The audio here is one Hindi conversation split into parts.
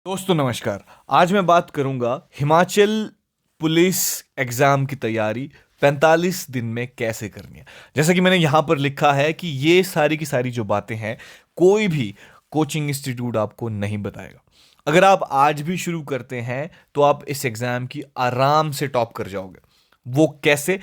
दोस्तों नमस्कार। आज मैं बात करूंगा हिमाचल पुलिस एग्जाम की तैयारी 45 दिन में कैसे करनी है। जैसा कि मैंने यहां पर लिखा है कि ये सारी की सारी जो बातें हैं कोई भी कोचिंग इंस्टीट्यूट आपको नहीं बताएगा। अगर आप आज भी शुरू करते हैं तो आप इस एग्जाम की आराम से टॉप कर जाओगे। वो कैसे?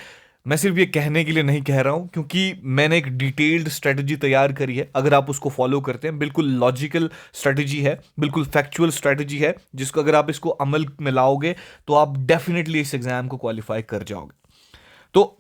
मैं सिर्फ ये कहने के लिए नहीं कह रहा हूं, क्योंकि मैंने एक डिटेल्ड स्ट्रेटजी तैयार करी है। अगर आप उसको फॉलो करते हैं, बिल्कुल लॉजिकल स्ट्रेटजी है, बिल्कुल फैक्चुअल स्ट्रेटजी है, जिसको अगर आप इसको अमल में लाओगे तो आप डेफिनेटली इस एग्जाम को क्वालिफाई कर जाओगे। तो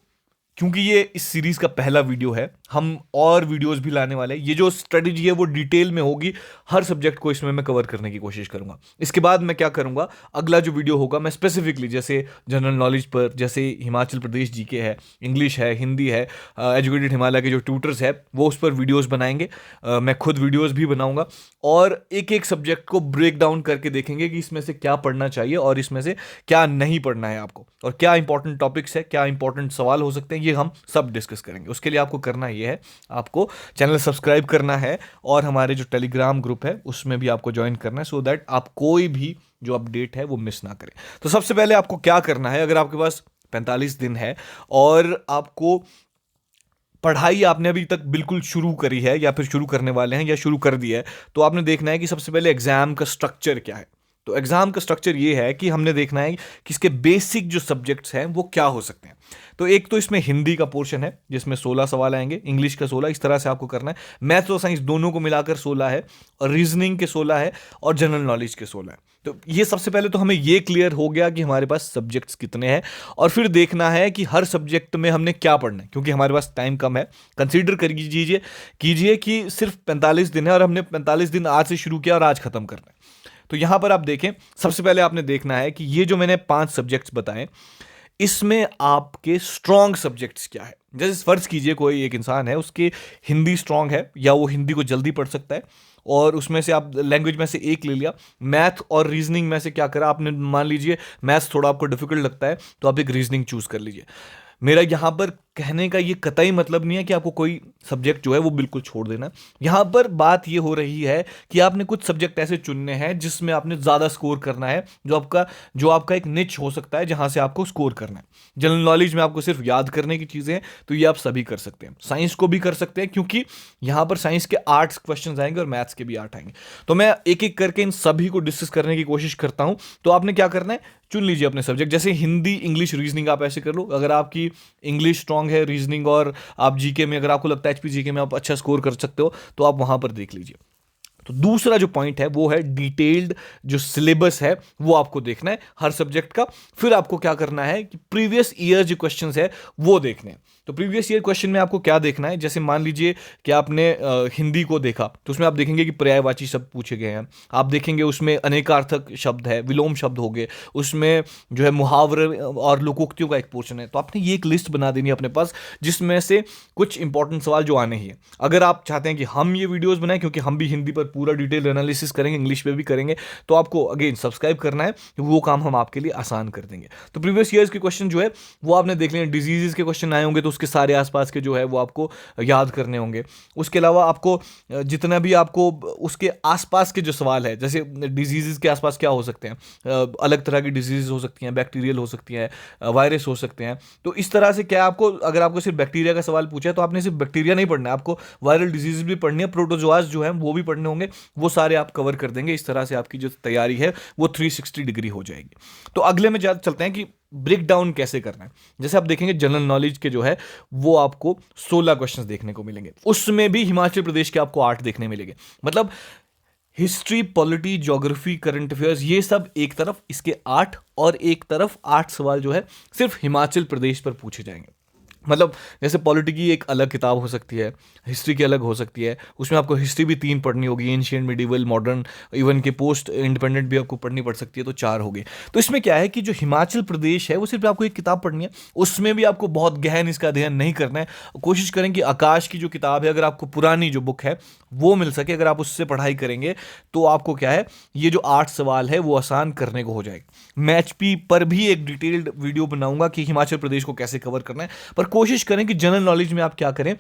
क्योंकि ये इस सीरीज का पहला वीडियो है, हम और वीडियोस भी लाने वाले हैं। ये जो स्ट्रेटजी है वो डिटेल में होगी, हर सब्जेक्ट को इसमें मैं कवर करने की कोशिश करूंगा। इसके बाद मैं क्या करूंगा, अगला जो वीडियो होगा मैं स्पेसिफिकली जैसे जनरल नॉलेज पर, जैसे हिमाचल प्रदेश जीके है, इंग्लिश है, हिंदी है, एजुकेटेड हिमालय के जो ट्यूटर्स है वो उस पर वीडियोस बनाएंगे। मैं खुद वीडियोस भी बनाऊंगा और एक एक सब्जेक्ट को ब्रेक डाउन करके देखेंगे कि इसमें से क्या पढ़ना चाहिए और इसमें से क्या नहीं पढ़ना है आपको, और क्या इंपॉर्टेंट टॉपिक्स है, क्या इंपॉर्टेंट सवाल हो सकते हैं, ये हम सब डिस्कस करेंगे। उसके लिए आपको करना ये है, आपको चैनल सब्सक्राइब करना है और हमारे जो टेलीग्राम ग्रुप है उसमें भी आपको ज्वाइन करना है, सो दैट आप कोई भी जो अपडेट है वो मिस ना करें। तो सबसे पहले आपको क्या करना है, अगर आपके पास 45 दिन है और आपको पढ़ाई आपने अभी तक बिल्कुल शुरू करी है या फिर शुरू करने वाले हैं या शुरू कर दी है, तो आपने देखना है कि सबसे पहले एग्जाम का स्ट्रक्चर क्या है। तो एग्जाम का स्ट्रक्चर ये है कि हमने देखना है कि इसके बेसिक जो सब्जेक्ट्स हैं वो क्या हो सकते हैं। तो एक तो इसमें हिंदी का पोर्शन है जिसमें 16 सवाल आएंगे, इंग्लिश का 16, इस तरह से आपको करना है। मैथ्स और साइंस दोनों को मिलाकर 16 है, और रीजनिंग के 16 है, और जनरल नॉलेज के 16 है। तो ये सबसे पहले तो हमें ये क्लियर हो गया कि हमारे पास सब्जेक्ट्स कितने हैं, और फिर देखना है कि हर सब्जेक्ट में हमने क्या पढ़ना है, क्योंकि हमारे पास टाइम कम है। कंसीडर कर कीजिए कि सिर्फ 45 दिन है और हमने 45 दिन आज से शुरू किया और आज खत्म करना है। तो यहां पर आप देखें, सबसे पहले आपने देखना है कि ये जो मैंने 5 सब्जेक्ट्स बताए, इसमें आपके स्ट्रॉन्ग सब्जेक्ट्स क्या है। जैसे फर्ज कीजिए कोई एक इंसान है, उसके हिंदी स्ट्रांग है या वो हिंदी को जल्दी पढ़ सकता है, और उसमें से आप लैंग्वेज में से एक ले लिया। मैथ और रीजनिंग में से क्या करा आपने, मान लीजिए मैथ्स थोड़ा आपको डिफिकल्ट लगता है तो आप एक रीजनिंग चूज कर लीजिए। मेरा यहां पर कहने का ये कतई मतलब नहीं है कि आपको कोई सब्जेक्ट जो है वो बिल्कुल छोड़ देना है। यहां पर बात ये हो रही है कि आपने कुछ सब्जेक्ट ऐसे चुनने हैं जिसमें आपने ज्यादा स्कोर करना है, जो आपका एक निच हो सकता है जहां से आपको स्कोर करना है। जनरल नॉलेज में आपको सिर्फ याद करने की चीजें हैं, तो ये आप सभी कर सकते हैं। साइंस को भी कर सकते हैं, क्योंकि यहां पर साइंस के 8 क्वेश्चन आएंगे और मैथ्स के भी 8 आएंगे। तो मैं एक एक करके इन सभी को डिस्कस करने की कोशिश करता हूं। तो आपने क्या करना है, चुन लीजिए अपने सब्जेक्ट। जैसे हिंदी, इंग्लिश, रीजनिंग आप ऐसे कर लो। अगर आपकी इंग्लिश स्ट्रांग है, रीजनिंग और आप जीके में, अगर आपको लगता है एचपी जीके में आप अच्छा स्कोर कर सकते हो, तो आप वहां पर देख लीजिए। तो दूसरा जो पॉइंट है वो है डिटेल्ड जो सिलेबस है वो आपको देखना है हर सब्जेक्ट का। फिर आपको क्या करना है कि प्रीवियस ईयर जो क्वेश्चंस है वो देखने हैं। तो प्रीवियस ईयर क्वेश्चन में आपको क्या देखना है, जैसे मान लीजिए कि आपने हिंदी को देखा, तो उसमें आप देखेंगे कि पर्यायवाची शब्द पूछे गए हैं। आप देखेंगे उसमें अनेकार्थक शब्द है, विलोम शब्द हो गए, उसमें जो है मुहावरे और लोकोक्तियों का एक पोर्शन है। तो आपने ये एक लिस्ट बना देनी है अपने पास, जिसमें से कुछ इंपॉर्टेंट सवाल जो आने ही है। अगर आप चाहते हैं कि हम ये वीडियोस बनाएं, क्योंकि हम भी हिंदी पर पूरा डिटेल एनालिसिस करेंगे, इंग्लिश पे भी करेंगे, तो आपको अगेन सब्सक्राइब करना है, वो काम हम आपके लिए आसान कर देंगे। तो प्रीवियस ईयर्स के क्वेश्चन जो है वो आपने देख लें। डिजीजेस के क्वेश्चन आए होंगे तो उसके सारे आसपास के जो है वो आपको याद करने होंगे। उसके अलावा आपको जितना भी आपको उसके आसपास के जो सवाल है, जैसे डिजीजेस के आसपास क्या हो सकते हैं, अलग तरह की डिजीज हो सकती हैं, बैक्टीरियल हो सकती हैं, वायरस हो सकते हैं। तो इस तरह से क्या आपको, अगर आपको सिर्फ बैक्टीरिया का सवाल पूछा है तो आपने सिर्फ बैक्टीरिया नहीं पढ़ना है, आपको वायरल डिजीज भी पढ़नी है, प्रोटोजोआज जो है वो भी पढ़ने होंगे, वो सारे आप कवर कर देंगे। इस तरह से आपकी जो तैयारी है वो 360 डिग्री हो जाएगी। तो अगले में चलते हैं कि ब्रेक डाउन कैसे करना है। जैसे आप देखेंगे जनरल नॉलेज के जो है वो आपको 16 क्वेश्चंस देखने को मिलेंगे, उसमें भी हिमाचल प्रदेश के आपको 8 देखने मिलेंगे। मतलब history, polity, geography, current affairs, ये सब एक तरफ, इसके 8, और एक तरफ 8 सवाल जो है सिर्फ हिमाचल प्रदेश पर पूछे जाएंगे। मतलब जैसे पॉलिटी की एक अलग किताब हो सकती है, हिस्ट्री की अलग हो सकती है, उसमें आपको हिस्ट्री भी 3 पढ़नी होगी, एंशिएंट, मिडिवल, मॉडर्न, इवन के पोस्ट इंडिपेंडेंट भी आपको पढ़नी पड़ सकती है, तो 4 हो गए। तो इसमें क्या है कि जो हिमाचल प्रदेश है वो सिर्फ आपको एक किताब पढ़नी है, उसमें भी आपको बहुत गहन इसका अध्ययन नहीं करना है। कोशिश करें कि आकाश की जो किताब है, अगर आपको पुरानी जो बुक है वो मिल सके, अगर आप उससे पढ़ाई करेंगे तो आपको क्या है, ये जो 8 सवाल है वो आसान करने को हो जाएगा। मैं एचपी पर भी एक डिटेल्ड वीडियो बनाऊंगा कि हिमाचल प्रदेश को कैसे कवर करना है, पर कोशिश करें कि जनरल नॉलेज में आप क्या करें,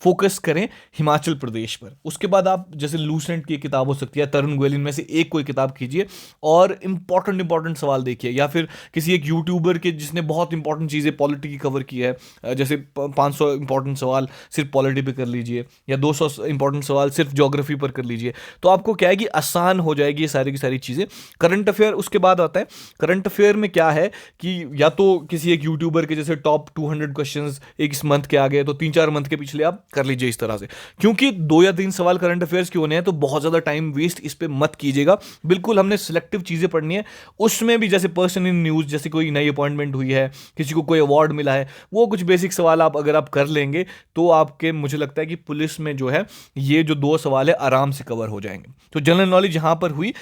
फोकस करें हिमाचल प्रदेश पर। उसके बाद आप जैसे लूसेंट की किताब हो सकती है, तरुण गोयल, इनमें से एक कोई किताब कीजिए और इंपॉर्टेंट सवाल देखिए, या फिर किसी एक यूट्यूबर के जिसने बहुत इंपॉर्टेंट चीज़ें पॉलिटी की कवर की है, जैसे 500 इंपॉर्टेंट सवाल सिर्फ पॉलिटी पे कर लीजिए, या 200 इंपॉर्टेंट सवाल सिर्फ ज्योग्राफी पर कर लीजिए। तो आपको क्या है कि आसान हो जाएगी ये सारी की सारी चीज़ें। करंट अफेयर उसके बाद आता है। करंट अफेयर में क्या है कि या तो किसी एक यूट्यूबर के जैसे टॉप 200 क्वेश्चंस एक इस मंथ के आ गए, तो 3-4 मंथ के पिछले आप कर लीजिए इस तरह से। क्योंकि 2 या 3 सवाल करंट अफेयर्स के होने हैं, तो बहुत ज़्यादा टाइम वेस्ट इस पर मत कीजिएगा। बिल्कुल हमने सिलेक्टिव चीज़ें पढ़नी है। उसमें भी जैसे पर्सन इन न्यूज़, जैसे कोई नई अपॉइंटमेंट हुई है, किसी को कोई अवार्ड मिला है, वो कुछ बेसिक सवाल आप अगर आप कर लेंगे तो आपके, मुझे लगता है कि पुलिस में जो है ये जो 2 सवाल है आराम से कवर हो जाएंगे। तो जनरल नॉलेज यहां पर हुई।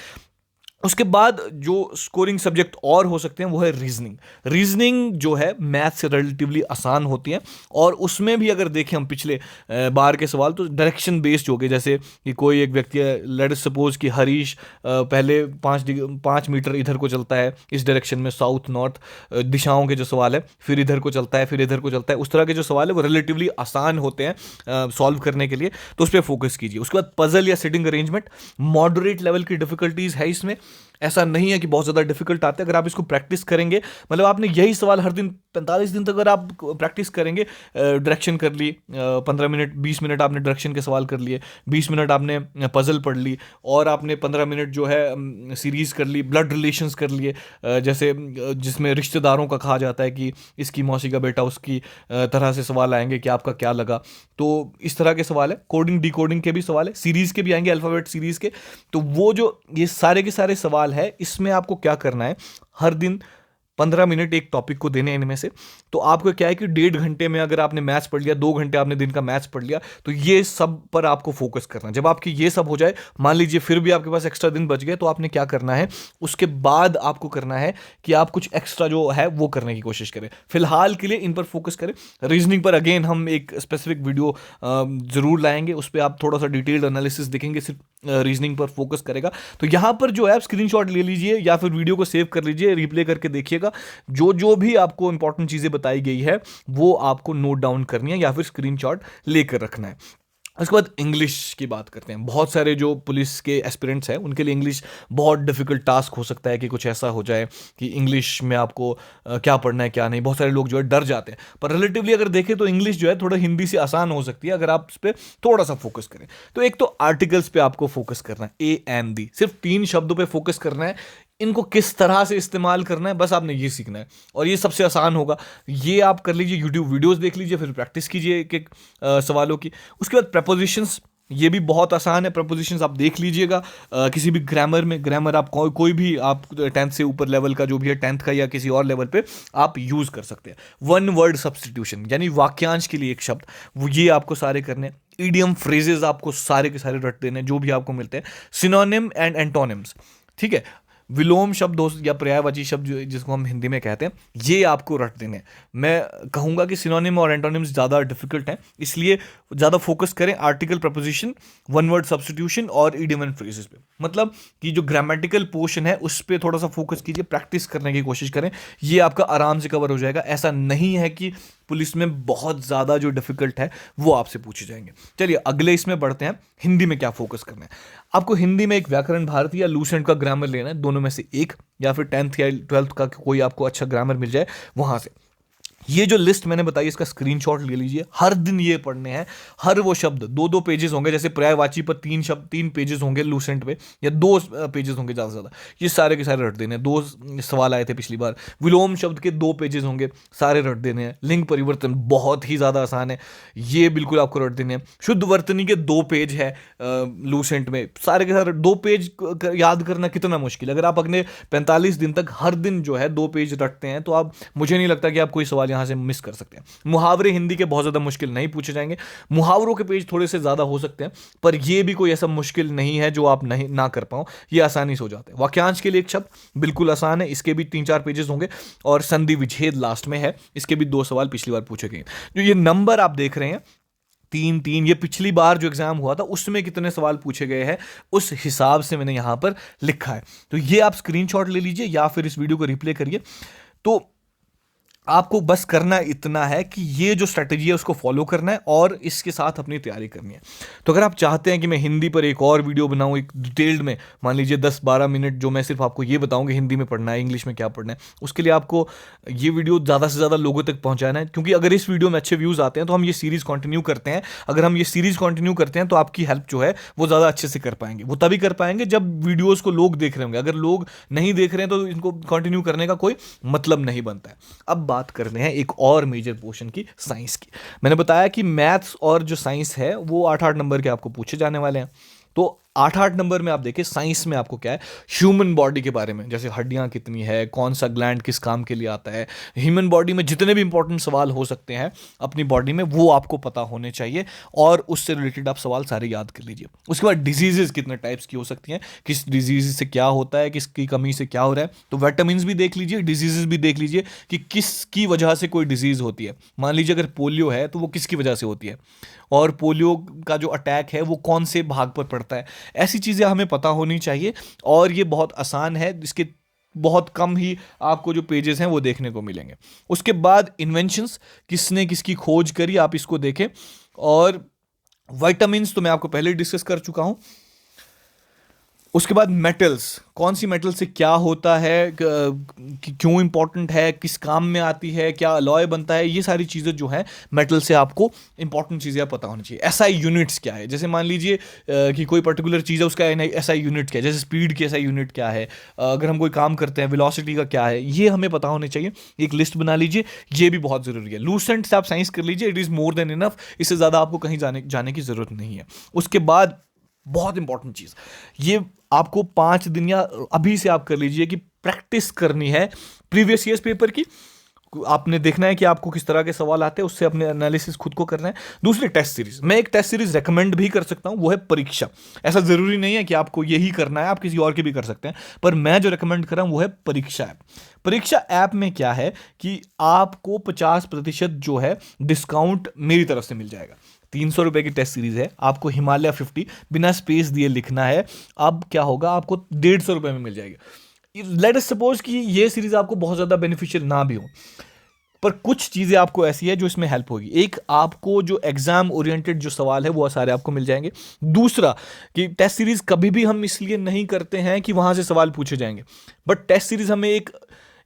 उसके बाद जो स्कोरिंग सब्जेक्ट और हो सकते हैं वो है रीजनिंग। रीजनिंग जो है मैथ से रिलेटिवली आसान होती है, और उसमें भी अगर देखें हम पिछले बार के सवाल, तो डायरेक्शन बेस्ड हो गए। जैसे कि कोई एक व्यक्ति है, लेट सपोज कि हरीश पहले 5 मीटर इधर को चलता है इस डायरेक्शन में, साउथ नॉर्थ दिशाओं के जो सवाल है, फिर इधर को चलता है, फिर इधर को चलता है। उस तरह के जो सवाल है वो रिलेटिवली आसान होते हैं सॉल्व करने के लिए, तो उस पर फोकस कीजिए। उसके बाद पजल या सिटिंग अरेंजमेंट, मॉडरेट लेवल की डिफिकल्टीज है इसमें, ऐसा नहीं है कि बहुत ज़्यादा डिफिकल्ट आते हैं। अगर आप इसको प्रैक्टिस करेंगे, मतलब आपने यही सवाल हर दिन 45 दिन तक अगर आप प्रैक्टिस करेंगे, डायरेक्शन कर ली, 15 मिनट 20 मिनट आपने डायरेक्शन के सवाल कर लिए, 20 मिनट आपने पजल पढ़ ली, और आपने 15 मिनट जो है सीरीज़ कर ली, ब्लड रिलेशंस कर लिए, जैसे जिसमें रिश्तेदारों का कहा जाता है कि इसकी मौसी का बेटा, उसकी तरह से सवाल आएंगे कि आपका क्या लगा। तो इस तरह के सवाल है। कोडिंग डिकोडिंग के भी सवाल है, सीरीज़ के भी आएंगे, अल्फ़ाबेट सीरीज़ के। तो वो जो ये सारे के सारे सवाल है, इसमें आपको क्या करना है, हर दिन 15 मिनट एक टॉपिक को देने इनमें से। तो आपको क्या है कि 1.5 घंटे में अगर आपने मैथ्स पढ़ लिया, 2 घंटे आपने दिन का मैथ्स पढ़ लिया, तो ये सब पर आपको फोकस करना है। जब आपकी ये सब हो जाए, मान लीजिए फिर भी आपके पास एक्स्ट्रा दिन बच गए, तो आपने क्या करना है, उसके बाद आपको करना है कि आप कुछ एक्स्ट्रा जो है वो करने की कोशिश करें। फिलहाल के लिए इन पर फोकस करें। रीजनिंग पर अगेन हम एक स्पेसिफिक वीडियो जरूर लाएंगे, उस पर आप थोड़ा सा डिटेल्ड एनालिसिस देखेंगे, सिर्फ रीजनिंग पर फोकस करेगा। तो यहां पर जो है आप स्क्रीनशॉट ले लीजिए या फिर वीडियो को सेव कर लीजिए, रिप्ले करके देखिएगा। जो जो भी आपको इंपॉर्टेंट चीजें बताई गई है वो आपको नोट डाउन करनी है या फिर स्क्रीनशॉट लेकर रखना है। उसके बाद इंग्लिश की बात करते हैं। बहुत सारे जो पुलिस के एस्पिरेंट्स हैं उनके लिए इंग्लिश बहुत डिफिकल्ट टास्क हो सकता है कि कुछ ऐसा हो जाए कि इंग्लिश में आपको क्या पढ़ना है क्या नहीं। बहुत सारे लोग जो है डर जाते हैं, पर रिलेटिवली अगर देखें तो इंग्लिश जो है थोड़ा हिंदी से आसान हो सकती है अगर आप इस पर थोड़ा सा फोकस करें। तो एक तो आर्टिकल्स पे आपको फोकस करना है, ए एंड दी, सिर्फ 3 शब्दों पे फोकस करना है। इनको किस तरह से इस्तेमाल करना है बस आपने ये सीखना है, और ये सबसे आसान होगा। ये आप कर लीजिए, यूट्यूब वीडियोस देख लीजिए, फिर प्रैक्टिस कीजिए एक एक सवालों की। उसके बाद प्रपोजिशंस, ये भी बहुत आसान है। प्रपोजिशंस आप देख लीजिएगा, किसी भी ग्रामर में, ग्रामर आप कोई भी आप 10th से ऊपर लेवल का जो भी है, 10th का या किसी और लेवल पे आप यूज़ कर सकते हैं। 1 वर्ड सब्स्टिट्यूशन यानी वाक्यांश के लिए एक शब्द, वो ये आपको सारे करने हैं। ईडियम फ्रेजेस आपको सारे के सारे रट देने जो भी आपको मिलते हैं। सिनोनिम एंड एंटोनिम्स, ठीक है, विलोम शब्द या पर्यायवाची शब्द जिसको हम हिंदी में कहते हैं, ये आपको रट देने हैं। मैं कहूँगा कि सिनोनिम और एंटोनिम्स ज़्यादा डिफिकल्ट हैं, इसलिए ज़्यादा फोकस करें आर्टिकल, प्रपोजिशन, 1 वर्ड सब्स्टिट्यूशन और इडियम एंड फ्रेजेस पे। मतलब कि जो ग्रामेटिकल पोर्शन है उस पर थोड़ा सा फोकस कीजिए, प्रैक्टिस करने की कोशिश करें, ये आपका आराम से कवर हो जाएगा। ऐसा नहीं है कि पुलिस में बहुत ज़्यादा जो डिफिकल्ट है वो आपसे पूछे जाएंगे। चलिए अगले इसमें बढ़ते हैं, हिंदी में क्या फोकस करना है। आपको हिंदी में एक व्याकरण भारती या लूसेंट का ग्रामर लेना है, दोनों में से एक, या फिर 10th या 12th का कोई आपको अच्छा ग्रामर मिल जाए वहां से। ये जो लिस्ट मैंने बताई इसका स्क्रीनशॉट ले लीजिए, हर दिन ये पढ़ने हैं। हर वो शब्द 2-2 पेजेस होंगे, जैसे पर्यायवाची पर 3 शब्द 3 पेजेस होंगे लूसेंट पे, या 2 पेजेस होंगे ज़्यादा से ज़्यादा, ये सारे के सारे रट देने हैं। 2 सवाल आए थे पिछली बार। विलोम शब्द के 2 पेजेस होंगे, सारे रट देने हैं। लिंग परिवर्तन बहुत ही ज़्यादा आसान है, ये बिल्कुल आपको रट देने हैं। शुद्ध वर्तनी के 2 पेज है लूसेंट में, सारे के सारे 2 पेज याद करना कितना मुश्किल है। अगर आप अगले 45 दिन तक हर दिन जो है 2 पेज रटते हैं तो आप, मुझे नहीं लगता कि आप कोई सवाल यहां से मिस कर सकते हैं। मुहावरे हिंदी के बहुत ज्यादा मुश्किल नहीं पूछे जाएंगे, मुहावरों के पेज थोड़े से ज्यादा हो सकते हैं, पर यह भी कोई ऐसा मुश्किल नहीं है जो आप नहीं ना कर पाओ, ये आसानी से हो जाते हैं। वाक्यांश के लिए एक शब्द बिल्कुल आसान है, इसके भी 3-4 पेजेस होंगे, और संधि विच्छेद लास्ट में है, इसके भी 2 सवाल पिछली बार पूछे गए। जो ये नंबर आप देख रहे हैं 3-3, ये पिछली बार जो एग्जाम हुआ था उसमें कितने सवाल पूछे गए हैं उस हिसाब से मैंने यहां पर लिखा है। तो ये आप स्क्रीनशॉट ले लीजिए या फिर इस वीडियो को रिप्ले करिए। तो आपको बस करना इतना है कि ये जो स्ट्रैटेजी है उसको फॉलो करना है और इसके साथ अपनी तैयारी करनी है। तो अगर आप चाहते हैं कि मैं हिंदी पर एक और वीडियो बनाऊं एक डिटेल्ड में, मान लीजिए 10-12 मिनट, जो मैं सिर्फ आपको ये बताऊं कि हिंदी में पढ़ना है, इंग्लिश में क्या पढ़ना है, उसके लिए आपको ये वीडियो ज़्यादा से ज़्यादा लोगों तक पहुंचाना है। क्योंकि अगर इस वीडियो में अच्छे व्यूज़ आते हैं तो हम ये सीरीज़ कंटिन्यू करते हैं। अगर हम ये सीरीज़ कंटिन्यू करते हैं तो आपकी हेल्प जो है वो ज़्यादा अच्छे से कर पाएंगे। वो तभी कर पाएंगे जब वीडियोज़ को लोग देख रहे होंगे। अगर लोग नहीं देख रहे हैं तो इनको कंटिन्यू करने का कोई मतलब नहीं बनता है। अब बात करते हैं एक और मेजर पोर्शन की, साइंस की। मैंने बताया कि मैथ्स और जो साइंस है वो 8-8 नंबर के आपको पूछे जाने वाले हैं। तो 8-8 नंबर में आप देखिए साइंस में आपको क्या है, ह्यूमन बॉडी के बारे में, जैसे हड्डियां कितनी है, कौन सा ग्लैंड किस काम के लिए आता है, ह्यूमन बॉडी में जितने भी इंपॉर्टेंट सवाल हो सकते हैं अपनी बॉडी में वो आपको पता होने चाहिए और उससे रिलेटेड आप सवाल सारे याद कर लीजिए। उसके बाद डिजीजेस कितने टाइप्स की हो सकती हैं, किस डिजीज से क्या होता है, किसकी कमी से क्या हो रहा है, तो विटामिन भी देख लीजिए, डिजीजेस भी देख लीजिए कि किसकी वजह से कोई डिजीज होती है। मान लीजिए अगर पोलियो है तो वो किसकी वजह से होती है, और पोलियो का जो अटैक है वो कौन से भाग पर पड़ता है। ऐसी चीज़ें हमें पता होनी चाहिए और ये बहुत आसान है, इसके बहुत कम ही आपको जो पेजेस हैं वो देखने को मिलेंगे। उसके बाद इन्वेंशंस, किसने किसकी खोज करी, आप इसको देखें। और विटामिन्स तो मैं आपको पहले डिस्कस कर चुका हूं। उसके बाद मेटल्स, कौन सी मेटल से क्या होता है, क्यों इंपॉर्टेंट है, किस काम में आती है, क्या अलॉय बनता है, ये सारी चीज़ें जो है मेटल से आपको इंपॉर्टेंट चीज़ें पता होनी चाहिए। एसआई यूनिट्स क्या है, जैसे मान लीजिए कि कोई पर्टिकुलर चीज़ है उसका एसआई यूनिट क्या है, जैसे स्पीड की एसआई यूनिट क्या है, अगर हम कोई काम करते हैं वेलोसिटी का क्या है, ये हमें पता होने चाहिए। एक लिस्ट बना लीजिए, ये भी बहुत ज़रूरी है। लूसेंट से आप साइंस कर लीजिए, it is more than enough, इससे ज़्यादा आपको कहीं जाने की ज़रूरत नहीं है। उसके बाद बहुत इंपॉर्टेंट चीज़, ये आपको 5 दिन या अभी से आप कर लीजिए कि प्रैक्टिस करनी है प्रीवियस ईयर्स पेपर की। आपने देखना है कि आपको किस तरह के सवाल आते हैं, उससे अपने एनालिसिस खुद को करना है। दूसरी टेस्ट सीरीज, मैं एक टेस्ट सीरीज रेकमेंड भी कर सकता हूं, वो है परीक्षा। ऐसा जरूरी नहीं है कि आपको यही करना है, आप किसी और की भी कर सकते हैं, पर मैं जो रेकमेंड कर रहा हूं वो है परीक्षा ऐप। परीक्षा ऐप में क्या है कि आपको 50% जो है डिस्काउंट मेरी तरफ से मिल जाएगा। 300 रुपए की टेस्ट सीरीज है, आपको हिमालय 50 बिना स्पेस दिए लिखना है। अब क्या होगा, आपको 150 रुपए में मिल जाएगी। लेट अस सपोज कि ये सीरीज आपको बहुत ज़्यादा बेनिफिशियल ना भी हो, पर कुछ चीज़ें आपको ऐसी है जो इसमें हेल्प होगी। एक, आपको जो एग्जाम ओरिएंटेड जो सवाल है वो सारे आपको मिल जाएंगे। दूसरा कि टेस्ट सीरीज कभी भी हम इसलिए नहीं करते हैं कि वहां से सवाल पूछे जाएंगे, बट टेस्ट सीरीज हमें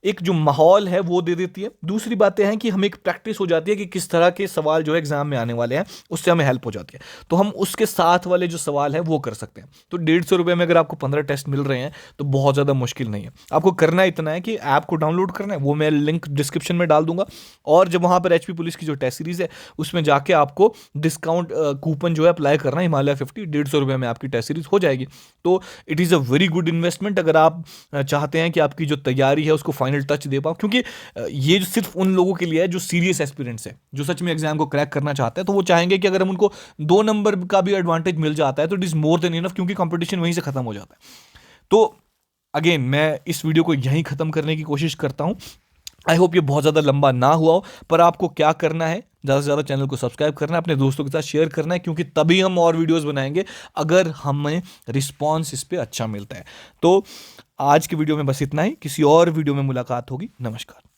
एक जो माहौल है वो दे देती है। दूसरी बातें हैं कि हमें एक प्रैक्टिस हो जाती है कि किस तरह के सवाल जो है एग्जाम में आने वाले हैं, उससे हमें हेल्प हो जाती है। तो हम उसके साथ वाले जो सवाल है वो कर सकते हैं। तो 150 रुपये में अगर आपको 15 टेस्ट मिल रहे हैं तो बहुत ज़्यादा मुश्किल नहीं है। आपको करना इतना है कि ऐप को डाउनलोड करना है, वो मैं लिंक डिस्क्रिप्शन में डाल दूंगा। और जब वहाँ पर एचपी पुलिस की जो टेस्ट सीरीज है उसमें जाके आपको डिस्काउंट कूपन जो है अप्लाई करना है, हिमालय 50, 150 रुपये में आपकी टेस्ट सीरीज हो जाएगी। तो it is a very good investment अगर आप चाहते हैं कि आपकी जो तैयारी है उसको फाइनल टच दे पाओ। क्योंकि ये जो सिर्फ उन लोगों के लिए है जो सीरियस एस्पिरेंट्स है, जो सच में एग्जाम को क्रैक करना चाहते हैं, तो वो चाहेंगे कि अगर हम उनको 2 नंबर का भी एडवांटेज मिल जाता है तो it is more than enough, क्योंकि कंपटीशन वहीं से खत्म हो जाता है। तो अगेन मैं इस वीडियो को यहीं खत्म करने की कोशिश करता हूं। आई होप ये बहुत ज़्यादा लंबा ना हुआ हो, पर आपको क्या करना है, ज़्यादा से ज़्यादा चैनल को सब्सक्राइब करना है, अपने दोस्तों के साथ शेयर करना है, क्योंकि तभी हम और वीडियोस बनाएंगे अगर हमें रिस्पांस इस पे अच्छा मिलता है। तो आज की वीडियो में बस इतना ही, किसी और वीडियो में मुलाकात होगी। नमस्कार।